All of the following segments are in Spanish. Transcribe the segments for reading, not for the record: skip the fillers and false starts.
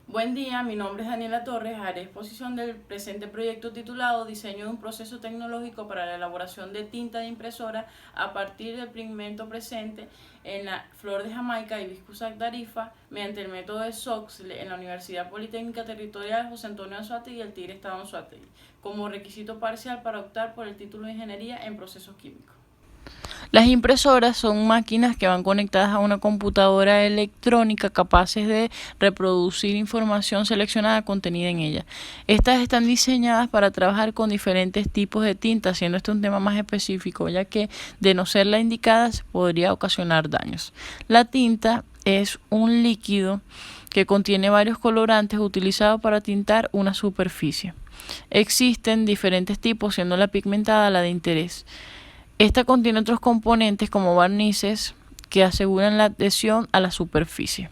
Buen día, mi nombre es Daniela Torres, haré exposición del presente proyecto titulado Diseño de un proceso tecnológico para la elaboración de tinta de impresora a partir del pigmento presente en la flor de Jamaica Hibiscus agdarifa mediante el método de SOX en la Universidad Politécnica Territorial José Antonio Anzoátegui y el Tigre Estado Anzoátegui, como requisito parcial para optar por el título de Ingeniería en Procesos Químicos. Las impresoras son máquinas que van conectadas a una computadora electrónica capaces de reproducir información seleccionada contenida en ella. Estas están diseñadas para trabajar con diferentes tipos de tinta, siendo este un tema más específico, ya que de no ser la indicada se podría ocasionar daños. La tinta es un líquido que contiene varios colorantes utilizados para tintar una superficie. Existen diferentes tipos, siendo la pigmentada la de interés. Esta contiene otros componentes como barnices que aseguran la adhesión a la superficie.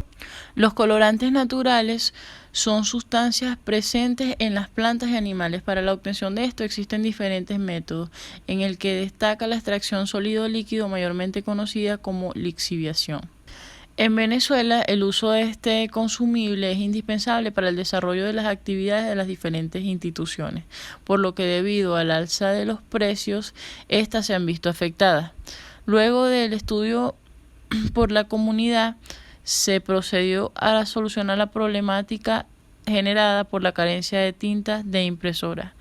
Los colorantes naturales son sustancias presentes en las plantas y animales. Para la obtención de esto existen diferentes métodos, en el que destaca la extracción sólido-líquido, mayormente conocida como lixiviación. En Venezuela, el uso de este consumible es indispensable para el desarrollo de las actividades de las diferentes instituciones, por lo que debido al alza de los precios, estas se han visto afectadas. Luego del estudio por la comunidad, se procedió a solucionar la problemática generada por la carencia de tintas de impresora,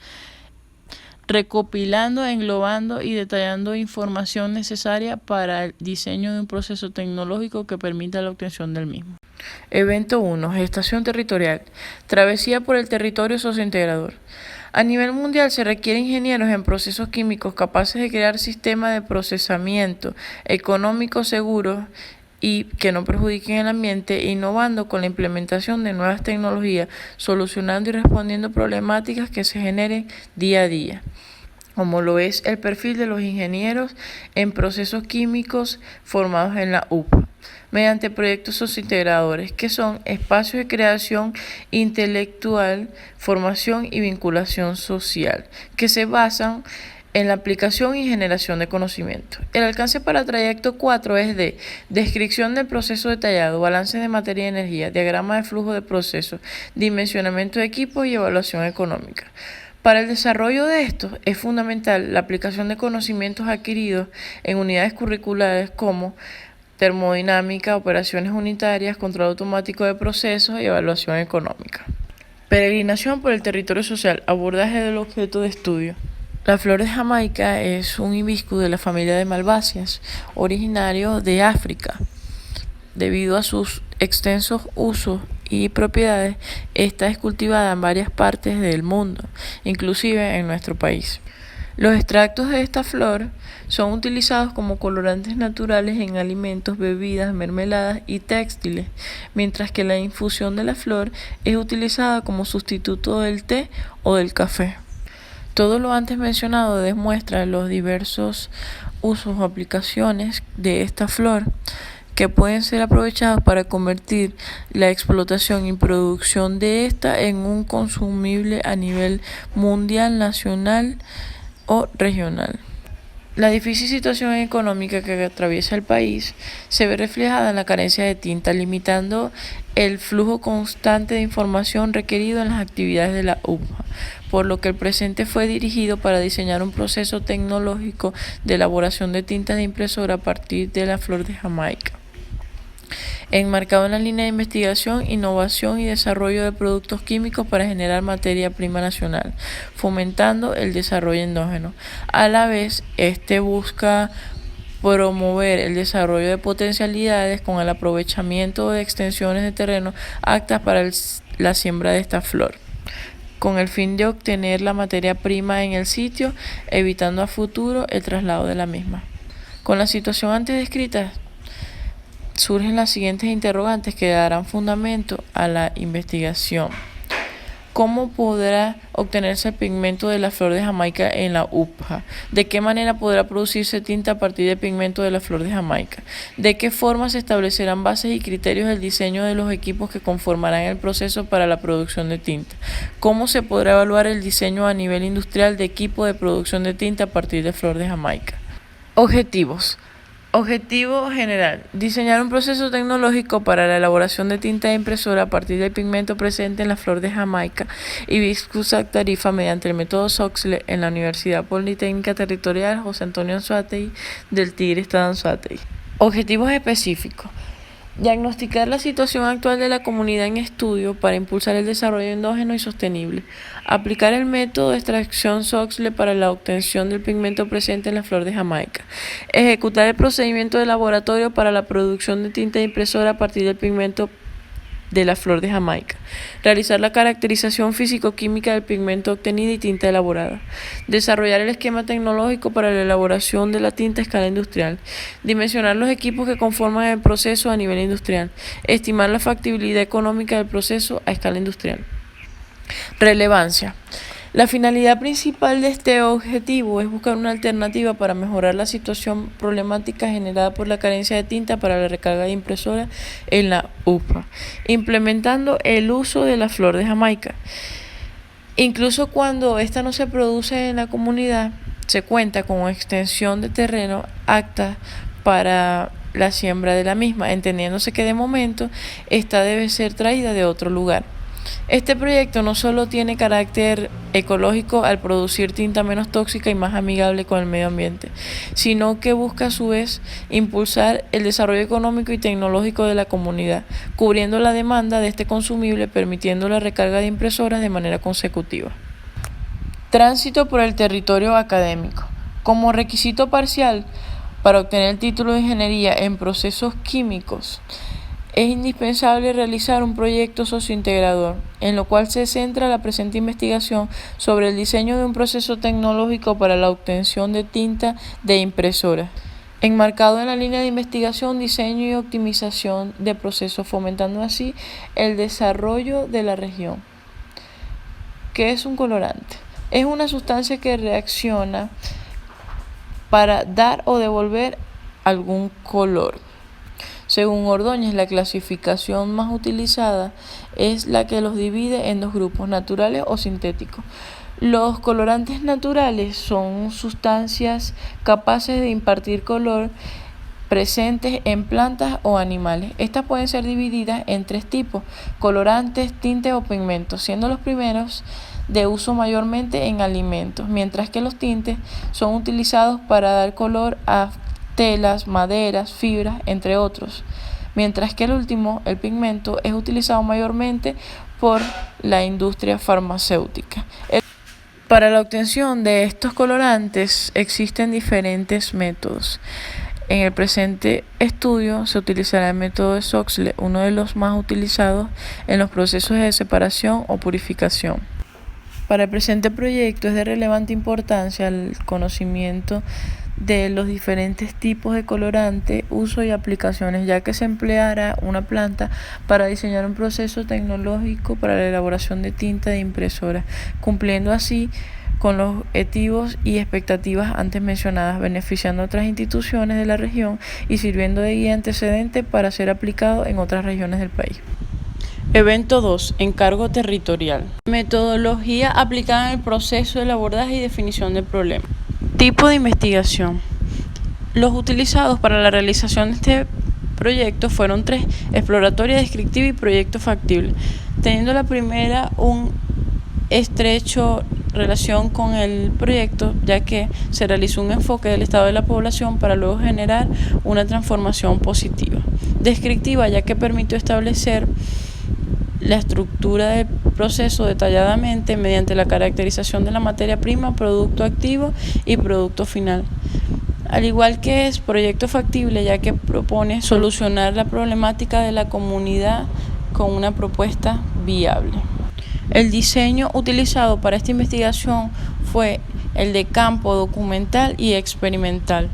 recopilando, englobando y detallando información necesaria para el diseño de un proceso tecnológico que permita la obtención del mismo. Evento 1. Gestación territorial. Travesía por el territorio sociointegrador. A nivel mundial se requieren ingenieros en procesos químicos capaces de crear sistemas de procesamiento económicos seguros y que no perjudiquen el ambiente, innovando con la implementación de nuevas tecnologías, solucionando y respondiendo problemáticas que se generen día a día, como lo es el perfil de los ingenieros en procesos químicos formados en la UPA, mediante proyectos sociointegradores, que son espacios de creación intelectual, formación y vinculación social, que se basan en la aplicación y generación de conocimiento. El alcance para trayecto 4 es de descripción del proceso detallado, balance de materia y energía, diagrama de flujo de procesos, dimensionamiento de equipos y evaluación económica. Para el desarrollo de estos es fundamental la aplicación de conocimientos adquiridos en unidades curriculares como termodinámica, operaciones unitarias, control automático de procesos y evaluación económica. Peregrinación por el territorio social, abordaje del objeto de estudio. La flor de Jamaica es un hibiscus de la familia de Malváceas, originario de África. Debido a sus extensos usos y propiedades, esta es cultivada en varias partes del mundo, inclusive en nuestro país. Los extractos de esta flor son utilizados como colorantes naturales en alimentos, bebidas, mermeladas y textiles, mientras que la infusión de la flor es utilizada como sustituto del té o del café. Todo lo antes mencionado demuestra los diversos usos o aplicaciones de esta flor que pueden ser aprovechados para convertir la explotación y producción de esta en un consumible a nivel mundial, nacional o regional. La difícil situación económica que atraviesa el país se ve reflejada en la carencia de tinta, limitando el flujo constante de información requerido en las actividades de la UPA, por lo que el presente fue dirigido para diseñar un proceso tecnológico de elaboración de tintas de impresora a partir de la flor de Jamaica, enmarcado en la línea de investigación, innovación y desarrollo de productos químicos para generar materia prima nacional, fomentando el desarrollo endógeno. A la vez, busca promover el desarrollo de potencialidades con el aprovechamiento de extensiones de terreno aptas para la siembra de esta flor, con el fin de obtener la materia prima en el sitio, evitando a futuro el traslado de la misma. Con la situación antes descrita, surgen las siguientes interrogantes que darán fundamento a la investigación. ¿Cómo podrá obtenerse el pigmento de la flor de Jamaica en la UPA? ¿De qué manera podrá producirse tinta a partir del pigmento de la flor de Jamaica? ¿De qué forma se establecerán bases y criterios del diseño de los equipos que conformarán el proceso para la producción de tinta? ¿Cómo se podrá evaluar el diseño a nivel industrial de equipo de producción de tinta a partir de flor de Jamaica? Objetivos: Objetivo general: diseñar un proceso tecnológico para la elaboración de tinta de impresora a partir del pigmento presente en la flor de Jamaica y Viscosa Tarifa mediante el método Soxhlet en la Universidad Politécnica Territorial José Antonio Anzoátegui del Tigre, Estado Anzoátegui. Objetivos específicos: diagnosticar la situación actual de la comunidad en estudio para impulsar el desarrollo endógeno y sostenible. Aplicar el método de extracción Soxhlet para la obtención del pigmento presente en la flor de Jamaica. Ejecutar el procedimiento de laboratorio para la producción de tinta de impresora a partir del pigmento de la flor de Jamaica. Realizar la caracterización físico-química del pigmento obtenido y tinta elaborada. Desarrollar el esquema tecnológico para la elaboración de la tinta a escala industrial. Dimensionar los equipos que conforman el proceso a nivel industrial. Estimar la factibilidad económica del proceso a escala industrial. Relevancia. La finalidad principal de este objetivo es buscar una alternativa para mejorar la situación problemática generada por la carencia de tinta para la recarga de impresora en la UPA, implementando el uso de la flor de Jamaica. Incluso cuando esta no se produce en la comunidad, se cuenta con extensión de terreno apta para la siembra de la misma, entendiéndose que de momento esta debe ser traída de otro lugar. Este proyecto no solo tiene carácter ecológico al producir tinta menos tóxica y más amigable con el medio ambiente, sino que busca a su vez impulsar el desarrollo económico y tecnológico de la comunidad, cubriendo la demanda de este consumible, permitiendo la recarga de impresoras de manera consecutiva. Tránsito por el territorio académico. Como requisito parcial para obtener el título de ingeniería en procesos químicos, es indispensable realizar un proyecto sociointegrador, en lo cual se centra la presente investigación sobre el diseño de un proceso tecnológico para la obtención de tinta de impresora, enmarcado en la línea de investigación, diseño y optimización de procesos, fomentando así el desarrollo de la región. ¿Qué es un colorante? Es una sustancia que reacciona para dar o devolver algún color. Según Ordóñez, la clasificación más utilizada es la que los divide en dos grupos, naturales o sintéticos. Los colorantes naturales son sustancias capaces de impartir color presentes en plantas o animales. Estas pueden ser divididas en tres tipos: colorantes, tintes o pigmentos, siendo los primeros de uso mayormente en alimentos, mientras que los tintes son utilizados para dar color a telas, maderas, fibras, entre otros, mientras que el último, el pigmento, es utilizado mayormente por la industria farmacéutica. Para la obtención de estos colorantes existen diferentes métodos. En el presente estudio se utilizará el método de Soxhlet, uno de los más utilizados en los procesos de separación o purificación. Para el presente proyecto es de relevante importancia el conocimiento de los diferentes tipos de colorante, uso y aplicaciones, ya que se empleará una planta para diseñar un proceso tecnológico para la elaboración de tinta de impresora, cumpliendo así con los objetivos y expectativas antes mencionadas, beneficiando a otras instituciones de la región y sirviendo de guía antecedente para ser aplicado en otras regiones del país. Evento 2. Encargo territorial. Metodología aplicada en el proceso de abordaje y definición del problema. Tipo de investigación. Los utilizados para la realización de este proyecto fueron tres: exploratoria, descriptiva y proyecto factible, teniendo la primera un estrecho relación con el proyecto, ya que se realizó un enfoque del estado de la población para luego generar una transformación positiva. Descriptiva, ya que permitió establecer la estructura del proceso detalladamente mediante la caracterización de la materia prima, producto activo y producto final. Al igual que es proyecto factible, ya que propone solucionar la problemática de la comunidad con una propuesta viable. El diseño utilizado para esta investigación fue el de campo, documental y experimental.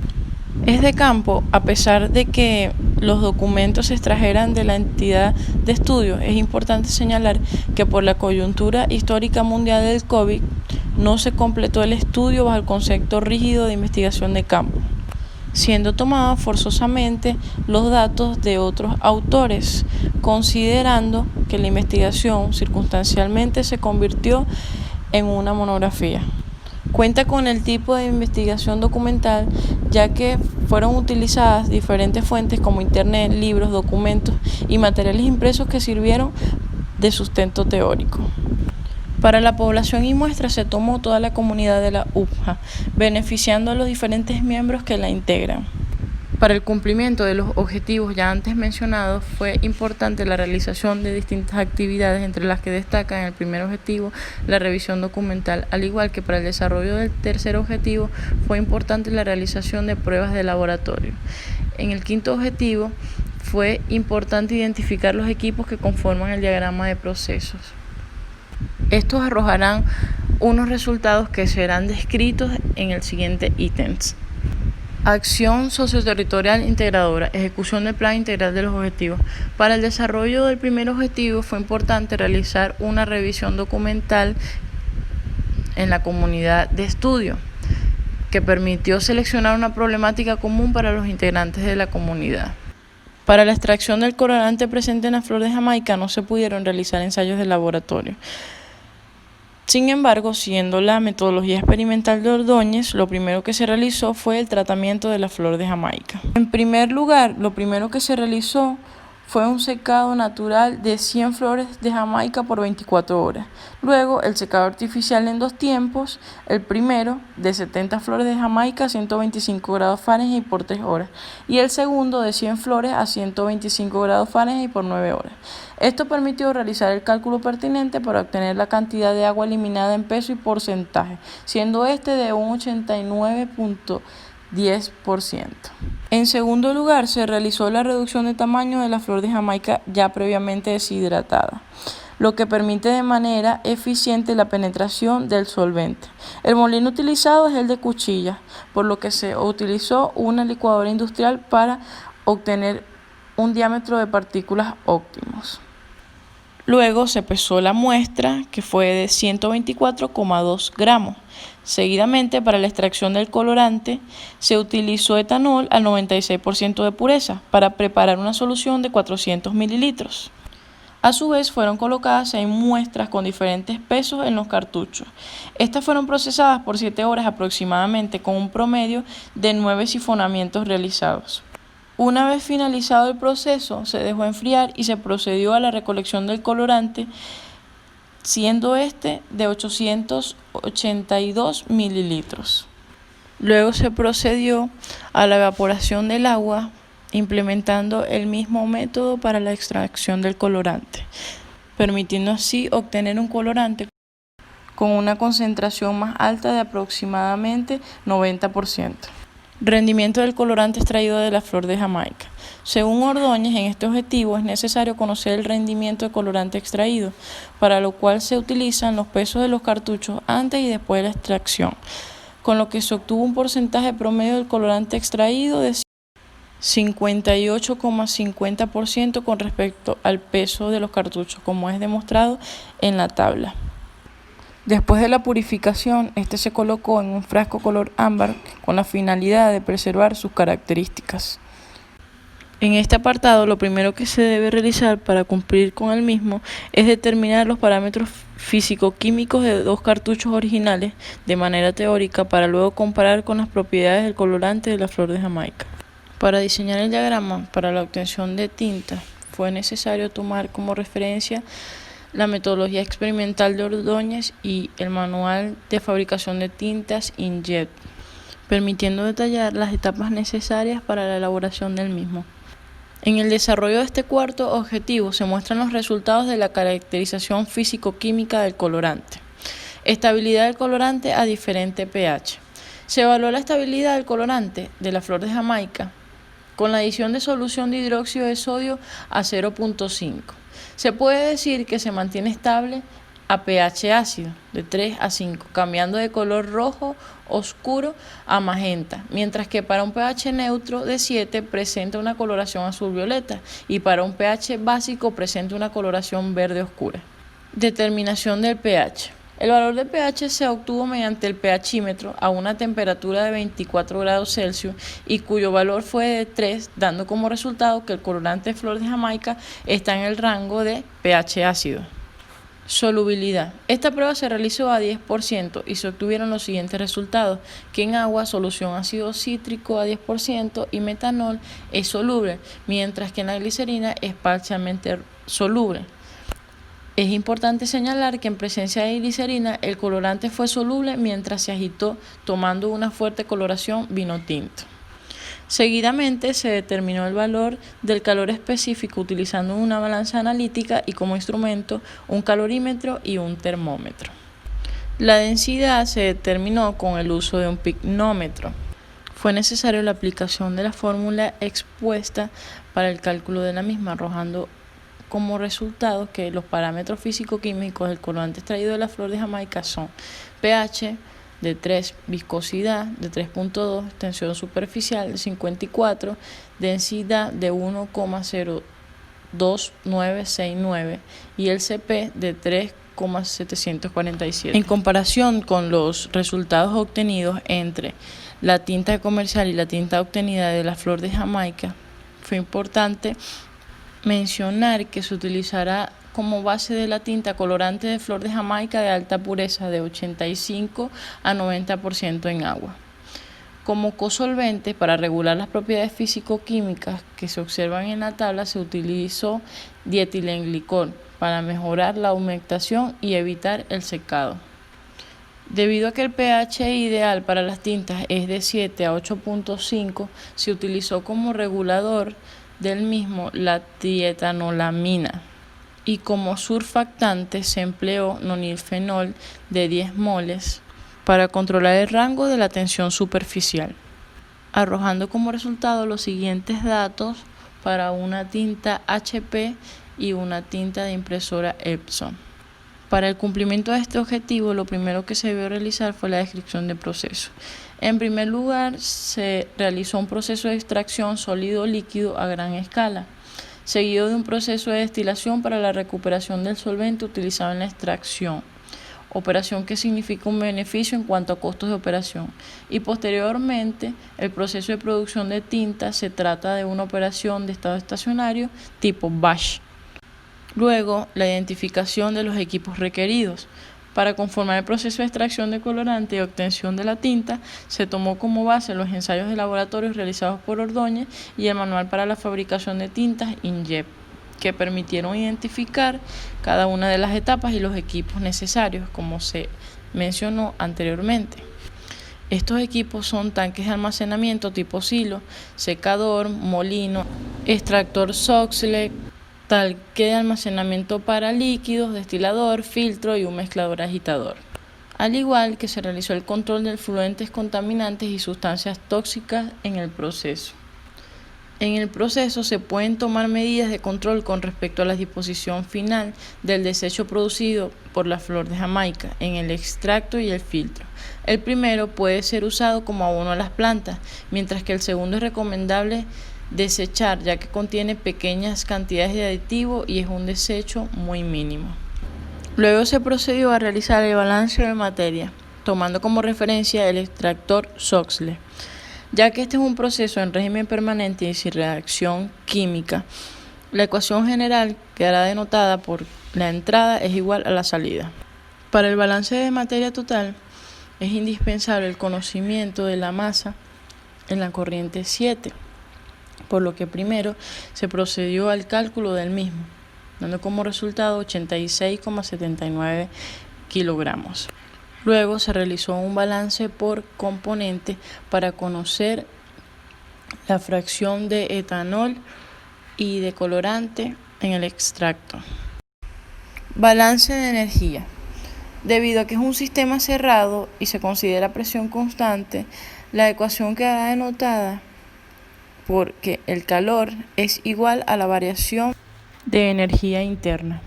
Es de campo, a pesar de que los documentos se extrajeran de la entidad de estudio. Es importante señalar que por la coyuntura histórica mundial del COVID no se completó el estudio bajo el concepto rígido de investigación de campo, siendo tomados forzosamente los datos de otros autores, considerando que la investigación circunstancialmente se convirtió en una monografía. Cuenta con el tipo de investigación documental, ya que fueron utilizadas diferentes fuentes como internet, libros, documentos y materiales impresos que sirvieron de sustento teórico. Para la población y muestra se tomó toda la comunidad de la UPJA, beneficiando a los diferentes miembros que la integran. Para el cumplimiento de los objetivos ya antes mencionados, fue importante la realización de distintas actividades, entre las que destacan el primer objetivo, la revisión documental, al igual que para el desarrollo del tercer objetivo, fue importante la realización de pruebas de laboratorio. En el quinto objetivo, fue importante identificar los equipos que conforman el diagrama de procesos. Estos arrojarán unos resultados que serán descritos en el siguiente ítems. Acción socioterritorial integradora, ejecución del plan integral de los objetivos. Para el desarrollo del primer objetivo fue importante realizar una revisión documental en la comunidad de estudio, que permitió seleccionar una problemática común para los integrantes de la comunidad. Para la extracción del colorante presente en la flor de Jamaica no se pudieron realizar ensayos de laboratorio. Sin embargo, siguiendo la metodología experimental de Ordóñez, lo primero que se realizó fue el tratamiento de la flor de Jamaica. En primer lugar, lo primero que se realizó fue un secado natural de 100 flores de Jamaica por 24 horas. Luego, el secado artificial en 2 tiempos, el primero de 70 flores de Jamaica a 125 grados Fahrenheit por 3 horas y el segundo de 100 flores a 125 grados Fahrenheit por 9 horas. Esto permitió realizar el cálculo pertinente para obtener la cantidad de agua eliminada en peso y porcentaje, siendo este de un 89.10%. En segundo lugar, se realizó la reducción de tamaño de la flor de Jamaica ya previamente deshidratada, lo que permite de manera eficiente la penetración del solvente. El molino utilizado es el de cuchilla, por lo que se utilizó una licuadora industrial para obtener un diámetro de partículas óptimos. Luego se pesó la muestra, que fue de 124,2 gramos. Seguidamente, para la extracción del colorante, se utilizó etanol al 96% de pureza para preparar una solución de 400 mililitros. A su vez, fueron colocadas 6 muestras con diferentes pesos en los cartuchos. Estas fueron procesadas por 7 horas aproximadamente, con un promedio de 9 sifonamientos realizados. Una vez finalizado el proceso, se dejó enfriar y se procedió a la recolección del colorante, siendo este de 882 mililitros. Luego se procedió a la evaporación del agua, implementando el mismo método para la extracción del colorante, permitiendo así obtener un colorante con una concentración más alta de aproximadamente 90%. Rendimiento del colorante extraído de la flor de Jamaica. Según Ordóñez, en este objetivo es necesario conocer el rendimiento de colorante extraído, para lo cual se utilizan los pesos de los cartuchos antes y después de la extracción, con lo que se obtuvo un porcentaje promedio del colorante extraído de 58,50% con respecto al peso de los cartuchos, como es demostrado en la tabla. Después de la purificación, este se colocó en un frasco color ámbar con la finalidad de preservar sus características. En este apartado, lo primero que se debe realizar para cumplir con el mismo es determinar los parámetros físico-químicos de 2 cartuchos originales de manera teórica para luego comparar con las propiedades del colorante de la flor de Jamaica. Para diseñar el diagrama para la obtención de tinta, fue necesario tomar como referencia la metodología experimental de Ordóñez y el manual de fabricación de tintas Inkjet, permitiendo detallar las etapas necesarias para la elaboración del mismo. En el desarrollo de este cuarto objetivo se muestran los resultados de la caracterización físico-química del colorante. Estabilidad del colorante a diferente pH. Se evaluó la estabilidad del colorante de la flor de Jamaica con la adición de solución de hidróxido de sodio a 0.5. Se puede decir que se mantiene estable a pH ácido de 3 a 5, cambiando de color rojo oscuro a magenta, mientras que para un pH neutro de 7 presenta una coloración azul violeta y para un pH básico presenta una coloración verde oscura. Determinación del pH. El valor de pH se obtuvo mediante el pHímetro a una temperatura de 24 grados Celsius y cuyo valor fue de 3, dando como resultado que el colorante de flor de Jamaica está en el rango de pH ácido. Solubilidad. Esta prueba se realizó a 10% y se obtuvieron los siguientes resultados: que en agua solución ácido cítrico a 10% y metanol es soluble, mientras que en la glicerina es parcialmente soluble. Es importante señalar que en presencia de glicerina el colorante fue soluble mientras se agitó, tomando una fuerte coloración vino tinto. Seguidamente se determinó el valor del calor específico utilizando una balanza analítica y como instrumento un calorímetro y un termómetro. La densidad se determinó con el uso de un pignómetro. Fue necesario la aplicación de la fórmula expuesta para el cálculo de la misma, arrojando como resultado que los parámetros físico-químicos del colorante extraído de la flor de Jamaica son pH de 3, viscosidad de 3.2, tensión superficial de 54, densidad de 1,02969 y el CP de 3,747. En comparación con los resultados obtenidos entre la tinta comercial y la tinta obtenida de la flor de Jamaica, fue importante mencionar que se utilizará como base de la tinta colorante de flor de Jamaica de alta pureza de 85 a 90% en agua. Como cosolvente, para regular las propiedades físico-químicas que se observan en la tabla, se utilizó dietilenglicol para mejorar la humectación y evitar el secado. Debido a que el pH ideal para las tintas es de 7 a 8.5, se utilizó como regulador del mismo la trietanolamina y como surfactante se empleó nonilfenol de 10 moles para controlar el rango de la tensión superficial, arrojando como resultado los siguientes datos para una tinta HP y una tinta de impresora Epson. Para el cumplimiento de este objetivo, lo primero que se debió realizar fue la descripción del proceso. En primer lugar, se realizó un proceso de extracción sólido-líquido a gran escala, seguido de un proceso de destilación para la recuperación del solvente utilizado en la extracción, operación que significa un beneficio en cuanto a costos de operación, y posteriormente el proceso de producción de tinta. Se trata de una operación de estado estacionario tipo batch. Luego, la identificación de los equipos requeridos. Para conformar el proceso de extracción de colorante y obtención de la tinta, se tomó como base los ensayos de laboratorio realizados por Ordóñez y el manual para la fabricación de tintas INJEP, que permitieron identificar cada una de las etapas y los equipos necesarios, como se mencionó anteriormente. Estos equipos son tanques de almacenamiento tipo silo, secador, molino, extractor Soxhlet, tanque de almacenamiento para líquidos, destilador, filtro y un mezclador agitador. Al igual que se realizó el control de fluentes contaminantes y sustancias tóxicas en el proceso. En el proceso se pueden tomar medidas de control con respecto a la disposición final del desecho producido por la flor de Jamaica en el extracto y el filtro. El primero puede ser usado como abono a las plantas, mientras que el segundo es recomendable desechar, ya que contiene pequeñas cantidades de aditivo y es un desecho muy mínimo. Luego se procedió a realizar el balance de materia, tomando como referencia el extractor Soxhlet. Ya que este es un proceso en régimen permanente y sin reacción química, la ecuación general quedará denotada por la entrada es igual a la salida. Para el balance de materia total es indispensable el conocimiento de la masa en la corriente 7, por lo que primero se procedió al cálculo del mismo, dando como resultado 86,79 kilogramos. Luego se realizó un balance por componente para conocer la fracción de etanol y de colorante en el extracto. Balance de energía. Debido a que es un sistema cerrado y se considera presión constante, la ecuación quedará denotada porque el calor es igual a la variación de energía interna.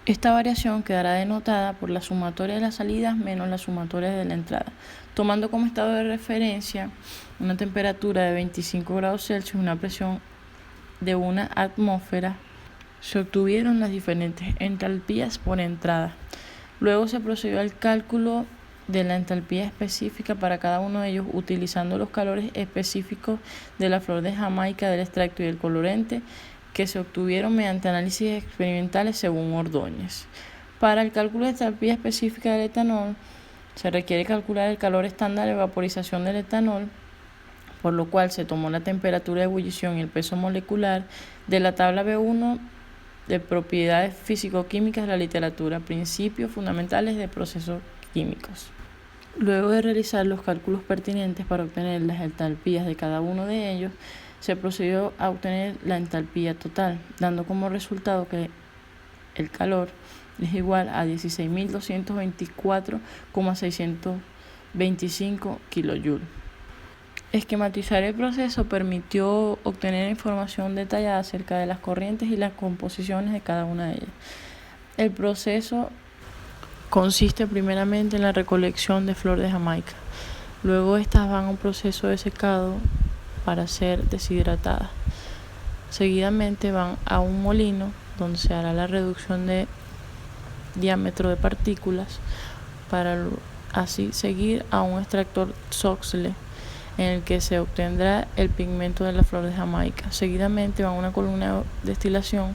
Esta variación quedará denotada por la sumatoria de las salidas menos la sumatoria de la entrada, tomando como estado de referencia una temperatura de 25 grados Celsius y una presión de una atmósfera. Se obtuvieron las diferentes entalpías por entrada. Luego se procedió al cálculo de la entalpía específica para cada uno de ellos, utilizando los calores específicos de la flor de Jamaica, del extracto y del colorante, que se obtuvieron mediante análisis experimentales según Ordóñez. Para el cálculo de entalpía específica del etanol, se requiere calcular el calor estándar de vaporización del etanol, por lo cual se tomó la temperatura de ebullición y el peso molecular de la tabla B1 de propiedades físico-químicas de la literatura, principios fundamentales de procesos químicos. Luego de realizar los cálculos pertinentes para obtener las entalpías de cada uno de ellos, se procedió a obtener la entalpía total, dando como resultado que el calor es igual a 16.224,625 kJ. Esquematizar el proceso permitió obtener información detallada acerca de las corrientes y las composiciones de cada una de ellas. El proceso consiste primeramente en la recolección de flor de Jamaica. Luego estas van a un proceso de secado para ser deshidratadas. Seguidamente van a un molino donde se hará la reducción de diámetro de partículas para así seguir a un extractor Soxhlet en el que se obtendrá el pigmento de la flor de Jamaica. Seguidamente van a una columna de destilación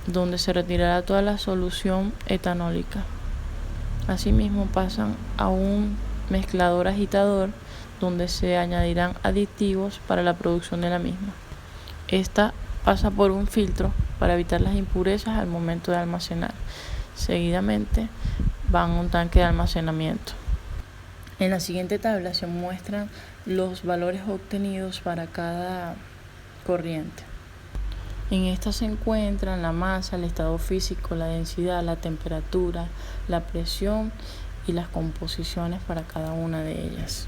donde se retirará toda la solución etanólica. Asimismo pasan a un mezclador agitador donde se añadirán aditivos para la producción de la misma. Esta pasa por un filtro para evitar las impurezas al momento de almacenar. Seguidamente van a un tanque de almacenamiento. En la siguiente tabla se muestran los valores obtenidos para cada corriente. En esta se encuentran la masa, el estado físico, la densidad, la temperatura, la presión y las composiciones para cada una de ellas.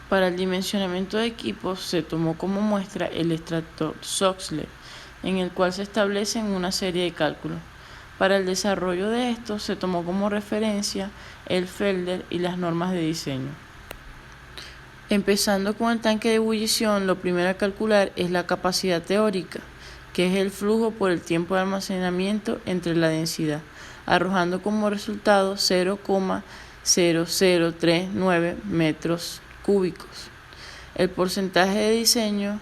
Para el dimensionamiento de equipos se tomó como muestra el extractor Soxhlet, en el cual se establecen una serie de cálculos. Para el desarrollo de estos se tomó como referencia el Felder y las normas de diseño. Empezando con el tanque de ebullición, lo primero a calcular es la capacidad teórica, que es el flujo por el tiempo de almacenamiento entre la densidad, arrojando como resultado 0,0039 metros cúbicos. El porcentaje de diseño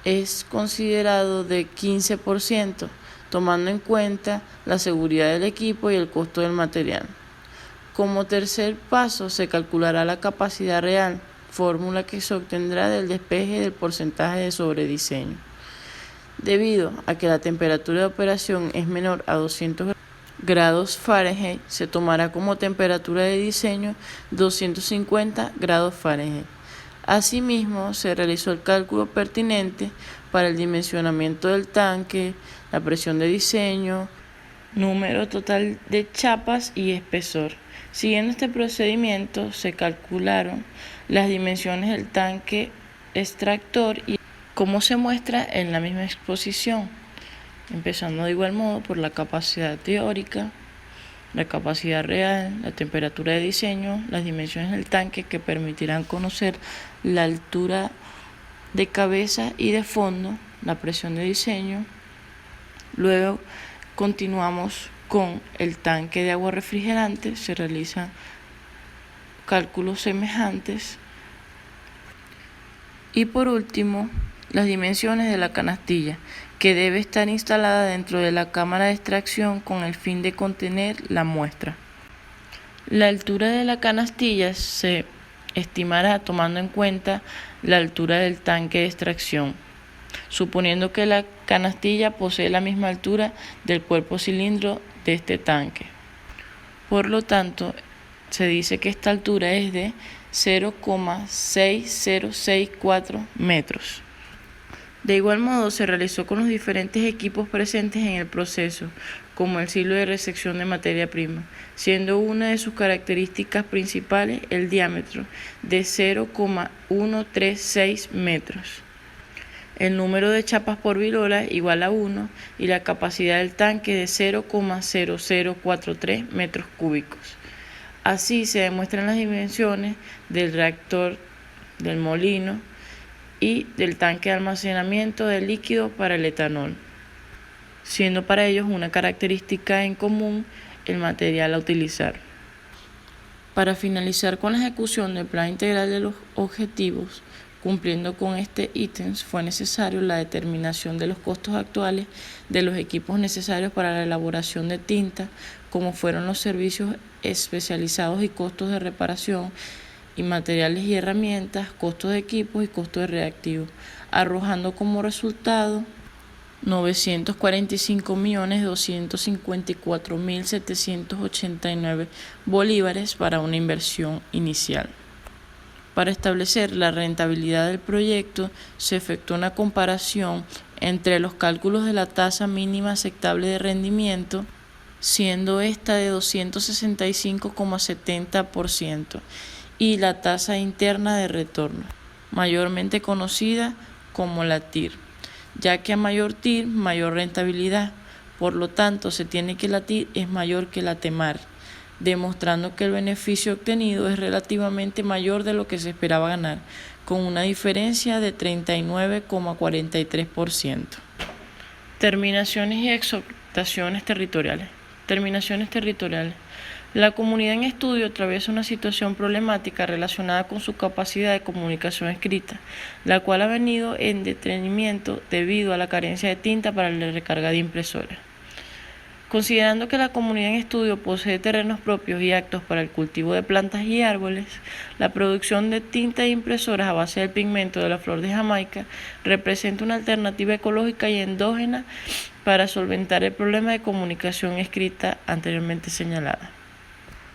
es considerado de 15%, tomando en cuenta la seguridad del equipo y el costo del material. Como tercer paso se calculará la capacidad real, fórmula que se obtendrá del despeje del porcentaje de sobrediseño. Debido a que la temperatura de operación es menor a 200 grados Fahrenheit, se tomará como temperatura de diseño 250 grados Fahrenheit. Asimismo, se realizó el cálculo pertinente para el dimensionamiento del tanque, la presión de diseño, número total de chapas y espesor. Siguiendo este procedimiento, se calcularon las dimensiones del tanque extractor y como se muestra en la misma exposición, empezando de igual modo por la capacidad teórica, la capacidad real, la temperatura de diseño, las dimensiones del tanque que permitirán conocer la altura de cabeza y de fondo, la presión de diseño. Luego continuamos con el tanque de agua refrigerante, se realizan cálculos semejantes. Y por último, las dimensiones de la canastilla, que debe estar instalada dentro de la cámara de extracción con el fin de contener la muestra. La altura de la canastilla se estimará tomando en cuenta la altura del tanque de extracción, suponiendo que la canastilla posee la misma altura del cuerpo cilindro de este tanque. Por lo tanto, se dice que esta altura es de 0,6064 metros. De igual modo, se realizó con los diferentes equipos presentes en el proceso, como el ciclo de resección de materia prima, siendo una de sus características principales el diámetro de 0,136 metros, el número de chapas por virola igual a 1 y la capacidad del tanque de 0,0043 metros cúbicos. Así se demuestran las dimensiones del reactor, del molino y del tanque de almacenamiento de líquido para el etanol, siendo para ellos una característica en común el material a utilizar. Para finalizar con la ejecución del plan integral de los objetivos, cumpliendo con este ítem, fue necesario la determinación de los costos actuales de los equipos necesarios para la elaboración de tinta como fueron los servicios especializados y costos de reparación, y materiales y herramientas, costos de equipos y costos de reactivos, arrojando como resultado 945.254.789 bolívares para una inversión inicial. Para establecer la rentabilidad del proyecto, se efectuó una comparación entre los cálculos de la tasa mínima aceptable de rendimiento, siendo esta de 265,70%, y la tasa interna de retorno, mayormente conocida como la TIR, ya que a mayor TIR, mayor rentabilidad. Por lo tanto, se tiene que la TIR es mayor que la TEMAR, demostrando que el beneficio obtenido es relativamente mayor de lo que se esperaba ganar, con una diferencia de 39,43%. Terminaciones y exhortaciones territoriales. Terminaciones territoriales. La comunidad en estudio atraviesa una situación problemática relacionada con su capacidad de comunicación escrita, la cual ha venido en detrimento debido a la carencia de tinta para la recarga de impresoras. Considerando que la comunidad en estudio posee terrenos propios y aptos para el cultivo de plantas y árboles, la producción de tinta e impresoras a base del pigmento de la flor de Jamaica representa una alternativa ecológica y endógena para solventar el problema de comunicación escrita anteriormente señalada.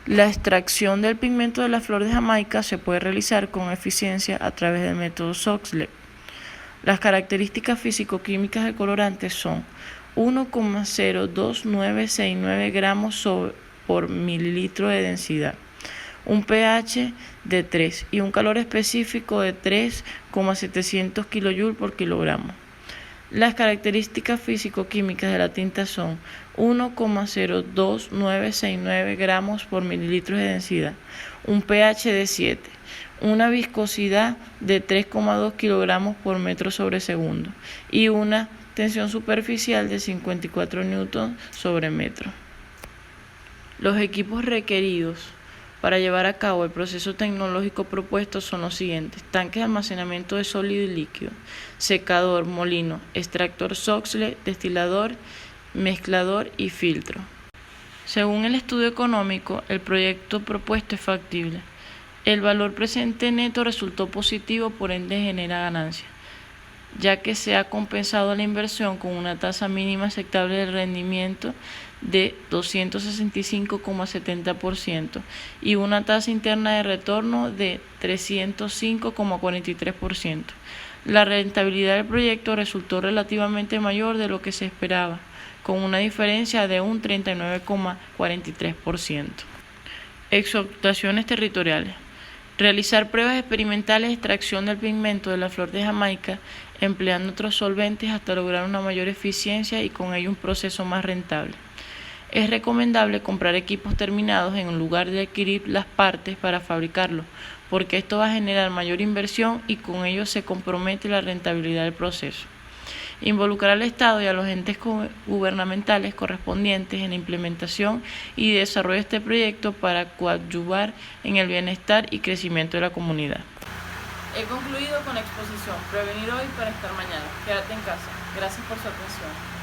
La extracción del pigmento de la flor de Jamaica se puede realizar con eficiencia a través del método Soxhlet. Las características físico-químicas del colorante son 1,02969 gramos por mililitro de densidad, un pH de 3 y un calor específico de 3,700 kJ por kilogramo. Las características físico-químicas de la tinta son 1,02969 gramos por mililitro de densidad, un pH de 7, una viscosidad de 3,2 kilogramos por metro sobre segundo y una tensión superficial de 54 newtons sobre metro. Los equipos requeridos para llevar a cabo el proceso tecnológico propuesto son los siguientes: tanques de almacenamiento de sólido y líquido, secador, molino, extractor Soxhlet, destilador, mezclador y filtro. Según el estudio económico, el proyecto propuesto es factible. El valor presente neto resultó positivo, por ende genera ganancia, ya que se ha compensado la inversión con una tasa mínima aceptable de rendimiento de 265,70% y una tasa interna de retorno de 305,43%. La rentabilidad del proyecto resultó relativamente mayor de lo que se esperaba, con una diferencia de un 39,43%. Exhortaciones territoriales. Realizar pruebas experimentales de extracción del pigmento de la flor de Jamaica empleando otros solventes hasta lograr una mayor eficiencia y con ello un proceso más rentable. Es recomendable comprar equipos terminados en lugar de adquirir las partes para fabricarlos, porque esto va a generar mayor inversión y con ello se compromete la rentabilidad del proceso. Involucrar al Estado y a los entes gubernamentales correspondientes en la implementación y desarrollo de este proyecto para coadyuvar en el bienestar y crecimiento de la comunidad. He concluido con la exposición Prevenir hoy para estar mañana. Quédate en casa. Gracias por su atención.